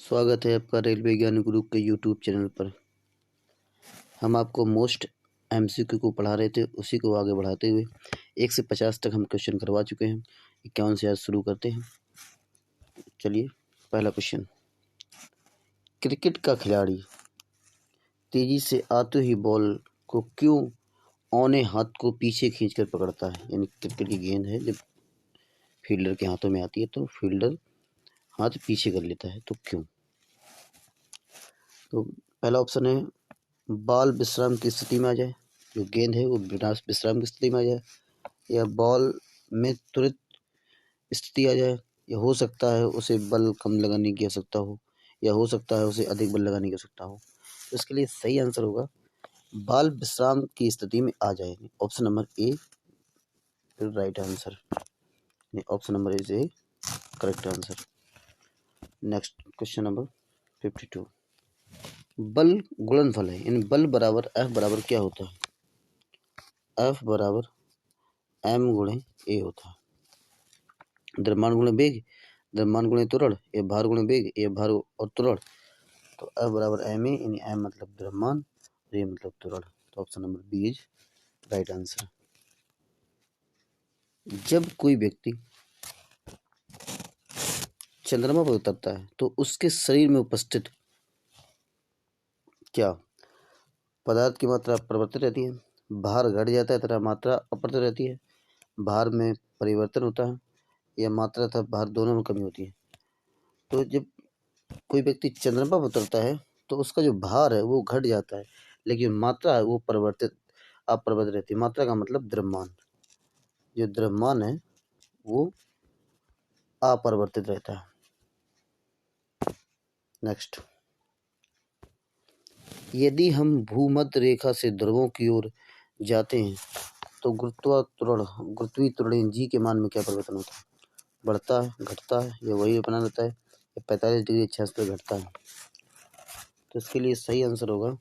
स्वागत है आपका रेलवे ज्ञान गुरु के यूट्यूब चैनल पर। हम आपको मोस्ट एमसीक्यू को पढ़ा रहे थे, उसी को आगे बढ़ाते हुए 1 से 50 तक हम क्वेश्चन करवा चुके हैं। 51 से आज शुरू करते हैं। चलिए, पहला क्वेश्चन। क्रिकेट का खिलाड़ी तेजी से आते ही बॉल को क्यों औने हाथ को पीछे खींचकर पकड़ता है? यानी क्रिकेट की गेंद है, जब फील्डर के हाथों में आती है तो फील्डर हाथ पीछे कर लेता है, तो क्यों? तो पहला ऑप्शन है बॉल विश्राम की स्थिति में आ जाए, जो गेंद है वो विश्राम की स्थिति में आ जाए, या बॉल में त्वरित स्थिति आ जाए, या हो सकता है उसे बल कम लगाने की आवश्यकता हो, या हो सकता है उसे अधिक बल लगाने की आवश्यकता हो। तो इसके लिए सही आंसर होगा बॉल विश्राम की स्थिति में आ जाए। Option number A right answer. Option number is A correct answer. Next question number 52। बल गुणनफल है, यानी बल बराबर एफ बराबर क्या होता है? एफ बराबर एम गुणे ए होता है। द्रव्यमान गुणे वेग, द्रव्यमान गुणे त्वरण, या भार गुणे वेग, या भार और त्वरण। तो एफ बराबर एम ए, यानी एम मतलब द्रव्यमान, ए मतलब त्वरण। तो option number B is right answer. जब कोई व्यक्ति चंद्रमा पर उतरता है तो उसके शरीर में उपस्थित क्या पदार्थ की मात्रा परिवर्तित रहती है, भार घट जाता है तथा मात्रा अपरिवर्तित रहती है, भार में परिवर्तन होता है, या मात्रा तथा भार दोनों में कमी होती है? तो जब कोई व्यक्ति चंद्रमा पर उतरता है तो उसका जो भार है वो घट जाता है, लेकिन मात्रा है वो अपरिवर्तित रहती है। मात्रा का मतलब द्रव्यमान, जो द्रव्यमान है वो अपरिवर्तित रहता है। नेक्स्ट, यदि हम भूमध्य रेखा से ध्रुवों की ओर जाते हैं तो गुरुत्वीय त्वरण जी के मान में क्या परिवर्तन होता है? बढ़ता है, घटता है, या वही बना रहता है, या 45 डिग्री 66 घटता है? तो इसके लिए सही आंसर होगा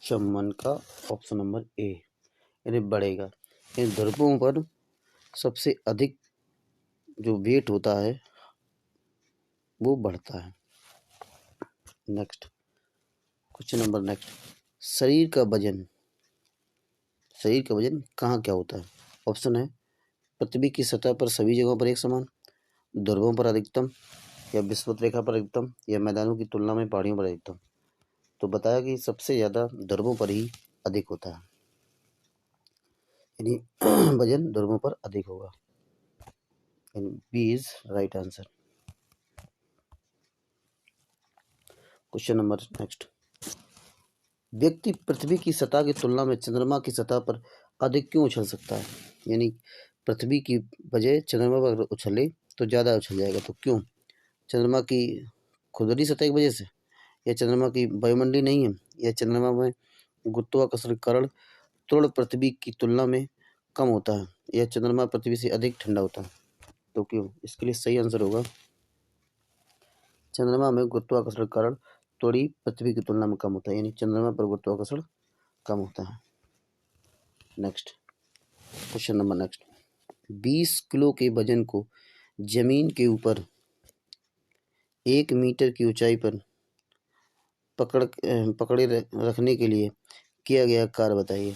चुंबन का ऑप्शन नंबर ए, यानी बढ़ेगा। इन ध्रुवों पर सबसे अधिक जो वेट होता है वो बढ़ता है। Next question number next. शरीर का वजन कहाँ क्या होता है? ऑप्शन है पृथ्वी की सतह पर सभी जगहों पर एक समान, ध्रुवों पर अधिकतम, या विषुवत रेखा पर अधिकतम, या मैदानों की तुलना में पहाड़ियों पर अधिकतम। तो बताया कि सबसे ज़्यादा ध्रुवों पर ही अधिक होता है, यानी वजन ध्रुवों पर अधिक होगा। B is right answer. Question number next. व्यक्ति पृथ्वी की सतह की तुलना में चंद्रमा की सतह पर अधिक क्यों उछल सकता है? यानी पृथ्वी की बजाय चंद्रमा पर उछले तो ज़्यादा उछल जाएगा, तो क्यों? चंद्रमा की खुदरी सतह की वजह से, या चंद्रमा की वायुमंडलीय नहीं है, या चंद्रमा में गुरुत्वाकर्षण कारण त्वरण पृथ्वी की तुलना में कम होता है, या चंद्रमा पृथ्वी से अधिक ठंडा होता है? तो क्यों? इसके लिए सही आंसर होगा चंद्रमा में गुरुत्वाकर्षण कारण त्वरण पृथ्वी की तुलना में कम होता है, यानी चंद्रमा पर गुरुत्वाकर्षण कम होता है। Next question number next. 20 kilo के वजन को जमीन के ऊपर 1 मीटर की ऊंचाई पर पकड़े रखने के लिए किया गया कार्य बताइए।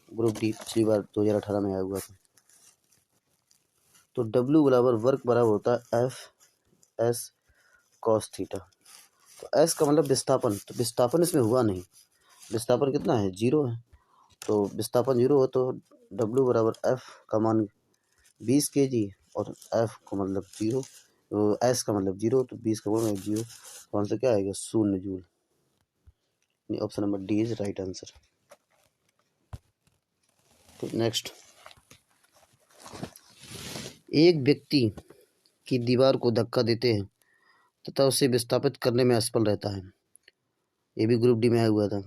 ग्रुप डी पिछली बार 2018 में आया हुआ था। तो W बराबर वर्क बराबर होता है FS cos थीटा। तो S का मतलब विस्थापन, तो विस्थापन इसमें हुआ नहीं, विस्थापन कितना है? 0 है। तो विस्थापन 0 हो तो W बराबर F का मान 20 kg, और F का मतलब 0, तो S का मतलब 0, तो 20 का मान 0, तो आंसर क्या आएगा? 0 joule. Option number D is right answer. तो नेक्स्ट, एक व्यक्ति की दीवार को धक्का देते हैं तथा उसे विस्थापित करने में असफल रहता है। ये भी ग्रुप डी में आया हुआ था।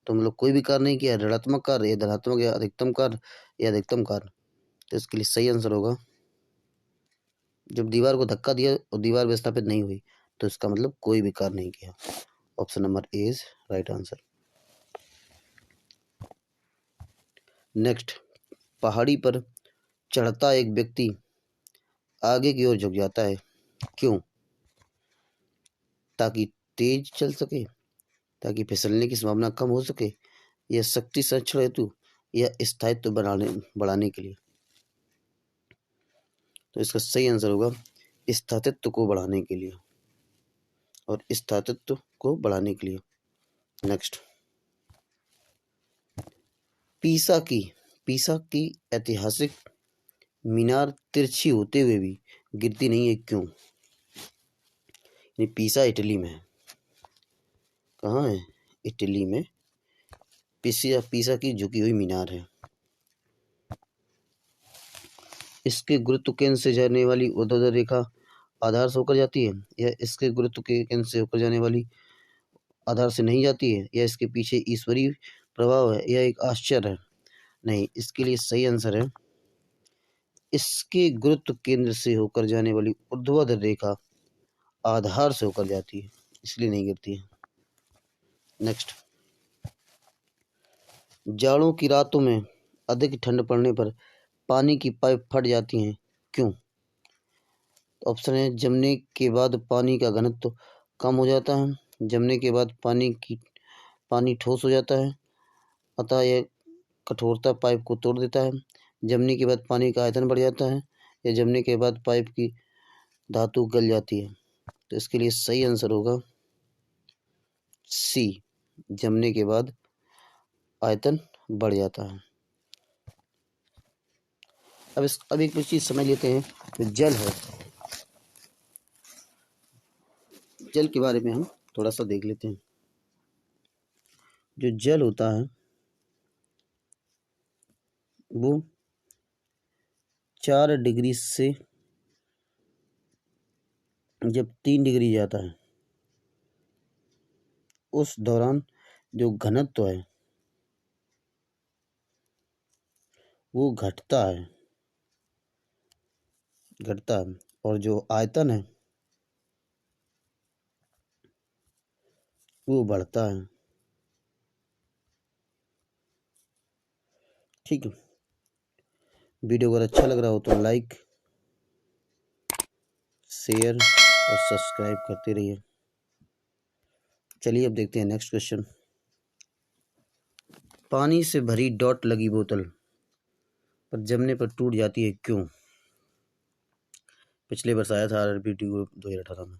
तो हम लोग कोई भी कार्य नहीं किया, ऋणात्मक कार्य, या धनात्मक, या अधिकतम कार्य, या अधिकतम कार्य। तो इसके लिए सही आंसर होगा जब दीवार को धक्का दिया और दीवार विस्थापित नहीं हुई, तो इसका मतलब कोई भी कार्य नहीं किया। Option number A is right answer. Next, पहाड़ी पर चढ़ता एक व्यक्ति आगे की ओर झुक जाता है, क्यों? ताकि तेज चल सके, ताकि फिसलने की संभावना कम हो सके, या शक्ति संरक्षण हेतु, या स्थायित्व बढ़ाने के लिए। तो इसका सही आंसर होगा स्थायित्व को बढ़ाने के लिए, और स्थायित्व को बढ़ाने के लिए। नेक्स्ट, पीसा की ऐतिहासिक मीनार तिरछी होते हुए भी गिरती नहीं है, क्यों? पीसा इटली में है। कहाँ है? इटली में पीसा की झुकी हुई मीनार है। इसके गुरुत्व केंद्र से जाने वाली ऊर्ध्वाधर रेखा आधार से होकर जाती है, या इसके गुरुत्व के केंद्र से होकर जाने वाली आधार से नहीं जाती है, या इसके पीछे ईश्वरीय प्रभाव है, या एक आश्चर्य है? नहीं, इसके लिए सही आंसर है इसके गुरुत्व केंद्र से होकर जाने वाली ऊर्ध्वाधर रेखा आधार से होकर जाती है, इसलिए नहीं गिरती है। नेक्स्ट, जाड़ों की रातों में अधिक ठंड पड़ने पर पानी की पाइप फट जाती हैं, क्यों? ऑप्शन है, जमने के बाद पानी का घनत्व कम हो जाता है, जमने के बाद पानी ठोस हो जाता है, अतः यह कठोरता पाइप को तोड़ देता है, जमने के बाद पानी का आयतन बढ़ जाता है, या जमने के बाद पाइप की धातु गल जाती है। तो इसके लिए सही आंसर होगा सी, जमने के बाद आयतन बढ़ जाता है। अब एक चीज समझ लेते हैं, तो जल है, जल के बारे में हम थोड़ा सा देख लेते हैं। जो जल होता है वो 4 डिग्री से जब 3 डिग्री जाता है, उस दौरान जो घनत्व है वो घटता है, और जो आयतन है वो बढ़ता है। ठीक है, वीडियो अगर अच्छा लग रहा हो तो लाइक, शेयर और सब्सक्राइब करते रहिए। चलिए अब देखते हैं नेक्स्ट क्वेश्चन। पानी से भरी डॉट लगी बोतल पर जमने पर टूट जाती है, क्यों? पिछले वर्ष आया था RRBT 2018 में।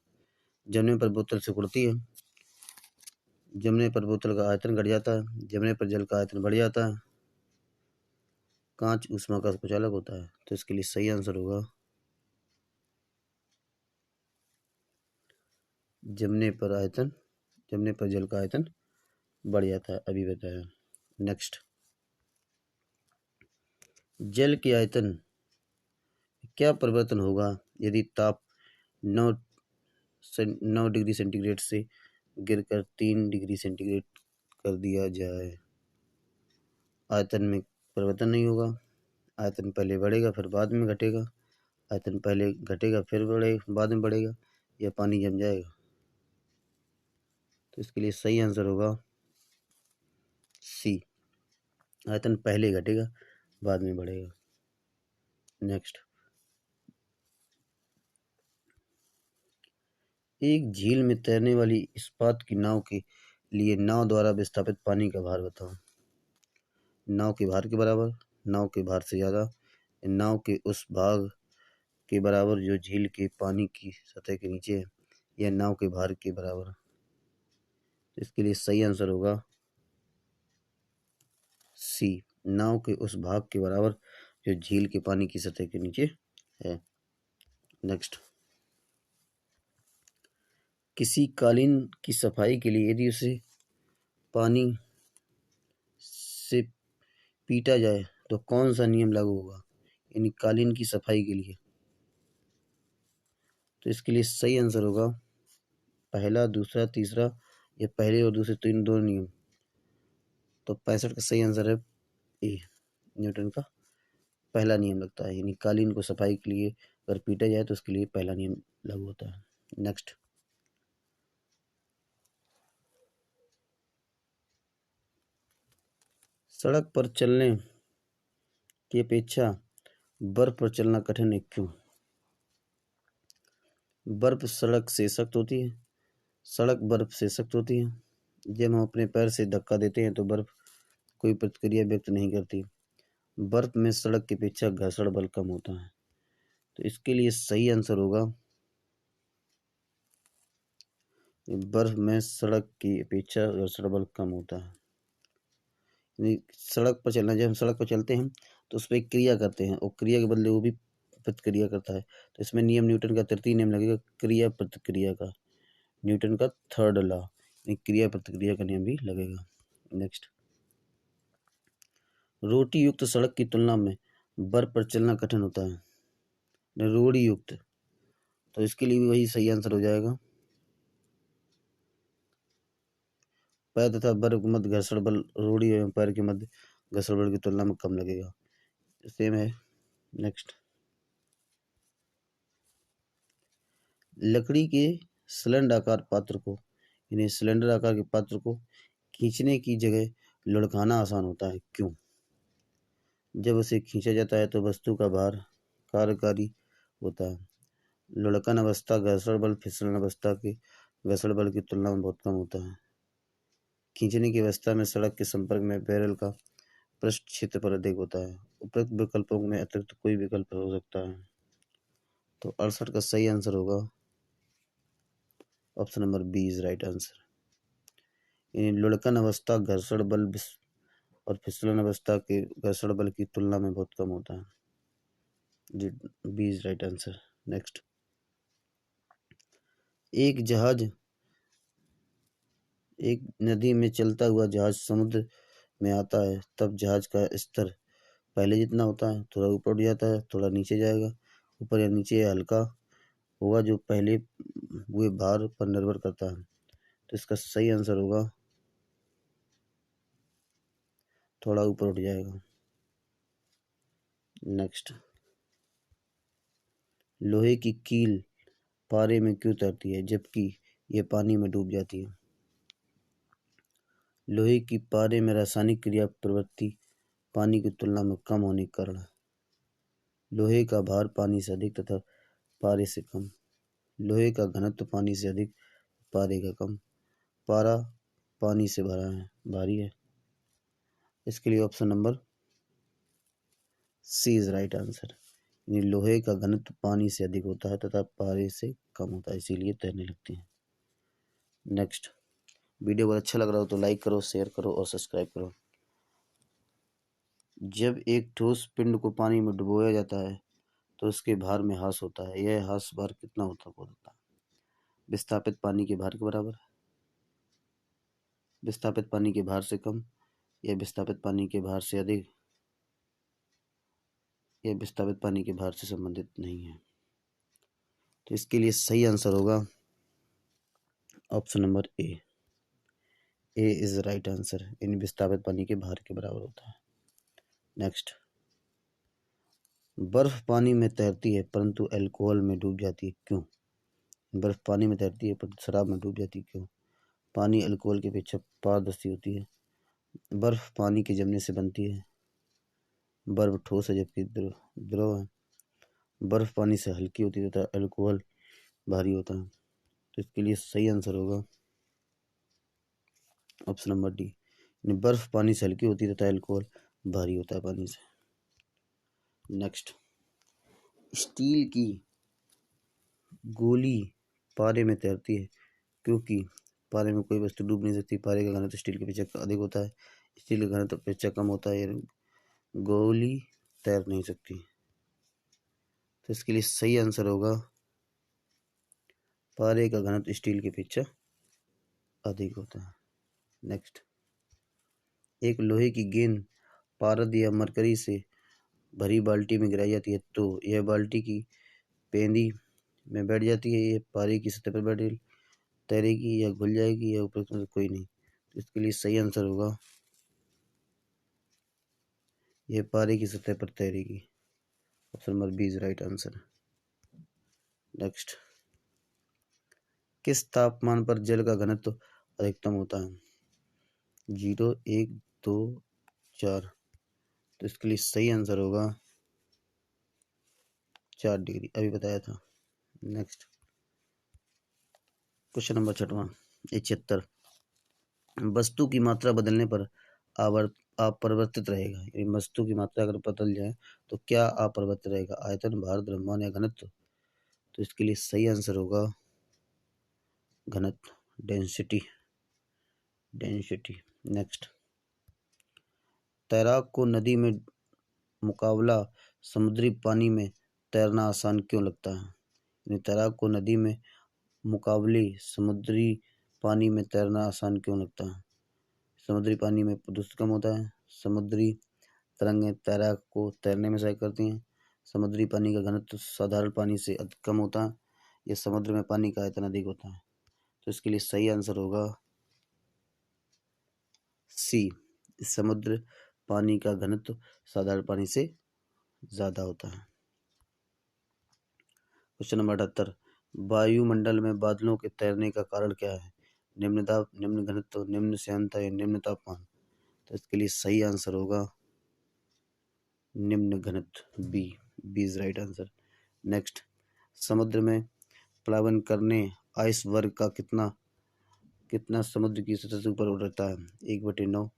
जमने पर बोतल सिकुड़ती है, जमने पर बोतल का आयतन घट जाता है, जमने पर जल का आयतन बढ़ जाता है, कांच ऊष्मा का कुछ अलग होता है। तो इसके लिए सही आंसर होगा जमने पर जल का आयतन बढ़ जाता है, अभी बताया। नेक्स्ट, जल के आयतन क्या परिवर्तन होगा यदि ताप 9 डिग्री सेंटीग्रेड से गिरकर 3 डिग्री सेंटीग्रेड कर दिया जाए? आयतन में परिवर्तन नहीं होगा, आयतन पहले बढ़ेगा फिर बाद में घटेगा, आयतन पहले घटेगा फिर बाद में बढ़ेगा, या पानी जम जाएगा। तो इसके लिए सही आंसर होगा सी, आयतन पहले घटेगा बाद में बढ़ेगा। नेक्स्ट, एक झील में तैरने वाली इस्पात की नाव के लिए नाव द्वारा विस्थापित पानी का भार बताओ। नाव के भार के बराबर, नाव के भार से ज़्यादा, नाव के उस भाग के बराबर जो झील के पानी की सतह के नीचे है, या नाव के भार के बराबर। इसके लिए सही आंसर होगा सी, नाव के उस भाग के बराबर जो झील के पानी की सतह के नीचे है। नेक्स्ट, किसी कालीन की सफाई के लिए यदि उसे पानी से पीटा जाए तो कौन सा नियम लागू होगा, यानी कालीन की सफाई के लिए? तो इसके लिए सही आंसर होगा पहला, दूसरा, तीसरा, या पहले और दूसरे तीन दो नियम। तो 65 का सही आंसर है ए, न्यूटन का पहला नियम लगता है, यानी कालीन को सफाई के लिए अगर पीटा जाए तो उसके लिए पहला नियम लागू होता है। नेक्स्ट, सड़क पर चलने की अपेक्षा बर्फ पर चलना कठिन है, क्यों? बर्फ सड़क से सख्त होती है, सड़क बर्फ से सख्त होती है। जब हम अपने पैर से धक्का देते हैं तो बर्फ कोई प्रतिक्रिया व्यक्त नहीं करती। बर्फ में सड़क की अपेक्षा घर्षण बल कम होता है। तो इसके लिए सही आंसर होगा बर्फ में सड़क की अपेक्षा घर्षण बल कम होता है। सड़क पर चलना, जब हम सड़क पर चलते हैं तो उस पर एक क्रिया करते हैं और क्रिया के बदले वो भी प्रतिक्रिया करता है। तो इसमें नियम न्यूटन का तृतीय नियम लगेगा, क्रिया प्रतिक्रिया का, न्यूटन का थर्ड लॉ, क्रिया प्रतिक्रिया का नियम भी लगेगा। नेक्स्ट, रोटी युक्त सड़क की तुलना में बर्फ पर चलना कठिन होता है। रोड़ी युक्त, तो इसके लिए भी वही सही आंसर हो जाएगा। पैर तथा बर्फ मध्य घर्षण बल रोड़ी एवं पैर के मध्य घर्षण बल की तुलना में कम लगेगा। सेम है। नेक्स्ट, लकड़ी के सिलेंडर आकार पात्र को, यानी सिलेंडर आकार के पात्र को खींचने की जगह लुढ़काना आसान होता है, क्यों? जब उसे खींचा जाता है तो वस्तु का भार कार्यकारी होता है। लुढ़कन अवस्था घर्षण बल फिसलन अवस्था के घर्षण बल की तुलना में बहुत कम होता है। खींचने की अवस्था में सड़क के संपर्क में बैरल का पृष्ठ क्षेत्रफल अधिक होता है। उपरोक्त विकल्पों में अतिरिक्त कोई विकल्प हो सकता है। तो 68 का सही आंसर होगा option number B is right answer. यानी लुढ़कन अवस्था घर्षण बल और फिसलन अवस्था के घर्षण बल की तुलना में बहुत कम होता है। जी, B is right answer. Next, एक नदी में चलता हुआ जहाज समुद्र में आता है, तब जहाज का स्तर पहले जितना होता है, थोड़ा ऊपर उठ जाता है, थोड़ा नीचे जाएगा, ऊपर या नीचे हल्का होगा, जो पहले हुए भार पर निर्भर करता है। तो इसका सही आंसर होगा थोड़ा ऊपर उठ जाएगा। नेक्स्ट, लोहे की कील पारे में क्यों तैरती है जबकि यह पानी में डूब जाती है? लोहे की पारे में रासायनिक क्रिया प्रवृत्ति पानी की तुलना में कम होने के कारण लोहे का भार पानी से अधिक तथा पारे से कम। लोहे का घनत्व पानी से अधिक, पारे का कम। पारा पानी से भारी है। इसके लिए option number C is right answer. यानी लोहे का घनत्व पानी से अधिक होता है तथा पारे से कम होता है, इसीलिए तैरने लगती है। नेक्स्ट, वीडियो बहुत अच्छा लग रहा हो तो लाइक करो, शेयर करो और सब्सक्राइब करो। जब एक ठोस पिंड को पानी में डुबोया जाता है तो उसके भार में ह्रास होता है। यह ह्रास भार कितना होता है? विस्थापित पानी के भार के बराबर, विस्थापित पानी के भार से कम, या विस्थापित पानी के भार से अधिक, या विस्थापित पानी के भार से संबंधित नहीं है। तो इसके लिए सही आंसर होगा option number A is right answer. इन विस्थापित पानी के भार के बराबर होता है। नेक्स्ट, बर्फ पानी में तैरती है परंतु अल्कोहल में डूब जाती है, क्यों? बर्फ पानी में तैरती है परंतु शराब में डूब जाती है, क्यों? पानी अल्कोहल की अपेक्षा पारदर्शी होती है। बर्फ पानी के जमने से बनती है। बर्फ ठोस है जबकि द्रव है। बर्फ पानी से हल्की होती है तथा अल्कोहल भारी होता है। तो इसके लिए सही आंसर होगा ऑप्शन नंबर डी। बर्फ पानी से हल्की होती है तथा अल्कोहल भारी होता है पानी से। नेक्स्ट, स्टील की गोली पारे में तैरती है क्योंकि पारे में कोई वस्तु डूब नहीं सकती। पारे का घनत्व स्टील के अपेक्षा अधिक होता है, स्टील का घनत्व अपेक्षा कम होता है, गोली तैर नहीं सकती। तो इसके लिए सही आंसर होगा पारे का घनत्व स्टील की अपेक्षा अधिक होता है। नेक्स्ट, एक लोहे की गेंद पारद या मरकरी से भरी बाल्टी में गिराई जाती है तो यह बाल्टी की पेंदी में बैठ जाती है, यह पारे की सतह पर बैठ तैरेगी या घुल जाएगी या उपरोक्त में से कोई नहीं। तो इसके लिए सही आंसर होगा यह पारे की सतह पर तैरेगी। Option number B is right answer. Next, किस तापमान पर जल का घनत्व अधिकतम होता है? 0, 1, 2, 4। तो इसके लिए सही आंसर होगा 4 डिग्री, अभी बताया था। नेक्स्ट, क्वेश्चन नंबर 6वां 76। वस्तु की मात्रा बदलने पर अपरिवर्तित रहेगा। यानी वस्तु की मात्रा अगर बदल जाए तो क्या अपरिवर्तित रहेगा? आयतन, भार, द्रव्यमान या घनत्व? तो इसके लिए सही आंसर होगा घनत्व, डेंसिटी। नेक्स्ट, तैराक को नदी में मुकाबला समुद्री पानी में तैरना आसान क्यों लगता है? यानी तैराक को नदी में मुकाबले समुद्री पानी में तैरना आसान क्यों लगता है? समुद्री पानी में प्रदूषण कम होता है, समुद्री तरंगें तैराक को तैरने में सहायक करती हैं, समुद्री पानी का घनत्व साधारण पानी से कम होता है, या समुद्र में पानी का आयतन अधिक होता है। तो इसके लिए सही आंसर होगा सी, समुद्र पानी का घनत्व साधारण पानी से ज्यादा होता है। Question number 78। वायुमंडल में बादलों के तैरने का कारण क्या है? निम्न दाब, निम्न घनत्व, निम्न श्यानता या निम्न तापमान? तो इसके लिए सही आंसर होगा निम्न घनत्व, B is right answer. Next, समुद्र में प्लावन करने आइसबर्ग का कितना समुद्र की सतह से ऊपर उठ रहता है? 1/9,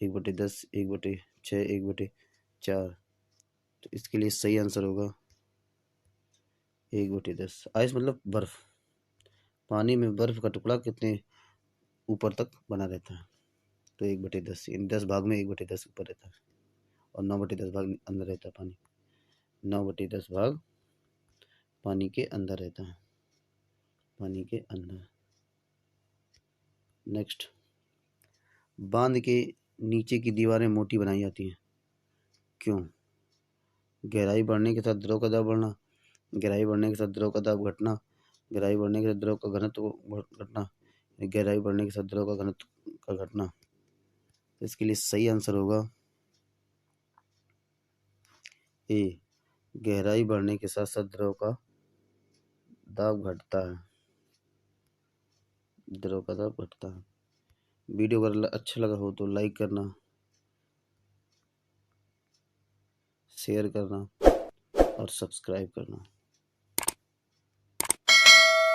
1/10, 1/6, 1/4? तो इसके लिए सही आंसर होगा 1/10। आइस मतलब बर्फ। पानी में बर्फ का टुकड़ा कितने ऊपर तक बना रहता है? तो 1/10, इन 10 भाग में 1/10 ऊपर रहता है और 9/10 भाग अंदर रहता है पानी। 9/10 भाग पानी के अंदर रहता है, पानी के अंदर। नेक्स्ट, बांध के नीचे की दीवारें मोटी बनाई जाती हैं, क्यों? गहराई बढ़ने के साथ द्रव का दाब बढ़ना, गहराई बढ़ने के साथ द्रव का दाब घटना, गहराई बढ़ने के साथ द्रव का घनत्व घटना, गहराई बढ़ने के साथ द्रव का घनत्व का घटना? तो इसके लिए सही आंसर होगा ए, गहराई बढ़ने के साथ साथ द्रव का दाब घटता है, द्रव का दाब घटता है। वीडियो अगर अच्छा लगा हो तो लाइक करना, शेयर करना और सब्सक्राइब करना।